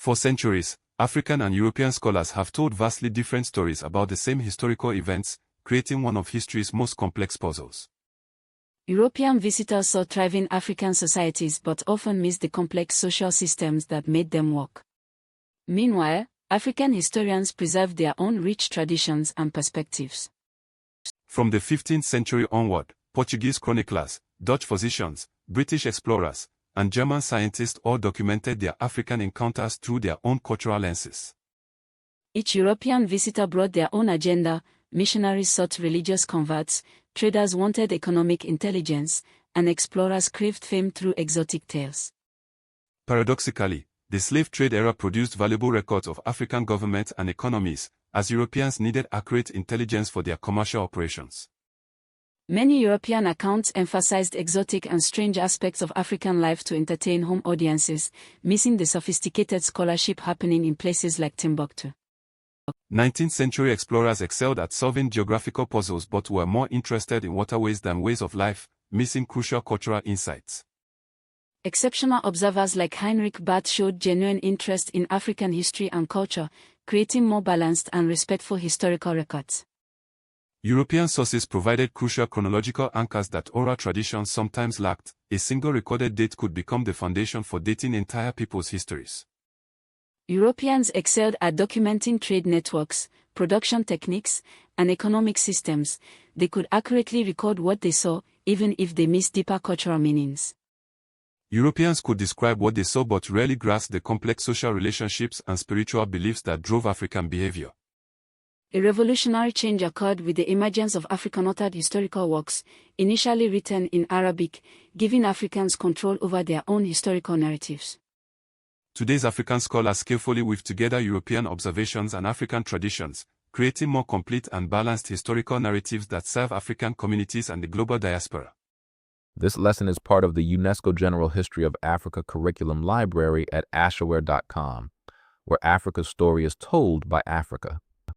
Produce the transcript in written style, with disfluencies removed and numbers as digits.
For centuries, African and European scholars have told vastly different stories about the same historical events, creating one of history's most complex puzzles. European visitors saw thriving African societies but often missed the complex social systems that made them work. Meanwhile, African historians preserved their own rich traditions and perspectives. From the 15th century onward, Portuguese chroniclers, Dutch physicians, British explorers, and German scientists all documented their African encounters through their own cultural lenses. Each European visitor brought their own agenda. Missionaries sought religious converts, traders wanted economic intelligence, and explorers craved fame through exotic tales. Paradoxically, the slave trade era produced valuable records of African governments and economies, as Europeans needed accurate intelligence for their commercial operations. Many European accounts emphasized exotic and strange aspects of African life to entertain home audiences, missing the sophisticated scholarship happening in places like Timbuktu. 19th century explorers excelled at solving geographical puzzles but were more interested in waterways than ways of life, missing crucial cultural insights. Exceptional observers like Heinrich Barth showed genuine interest in African history and culture, creating more balanced and respectful historical records. European sources provided crucial chronological anchors that oral traditions sometimes lacked. A single recorded date could become the foundation for dating entire people's histories. Europeans excelled at documenting trade networks, production techniques, and economic systems. They could accurately record what they saw, even if they missed deeper cultural meanings. Europeans could describe what they saw but rarely grasped the complex social relationships and spiritual beliefs that drove African behavior. A revolutionary change occurred with the emergence of African-authored historical works, initially written in Arabic, giving Africans control over their own historical narratives. Today's African scholars skillfully weave together European observations and African traditions, creating more complete and balanced historical narratives that serve African communities and the global diaspora. This lesson is part of the UNESCO General History of Africa curriculum library at ashaware.com, where Africa's story is told by Africa.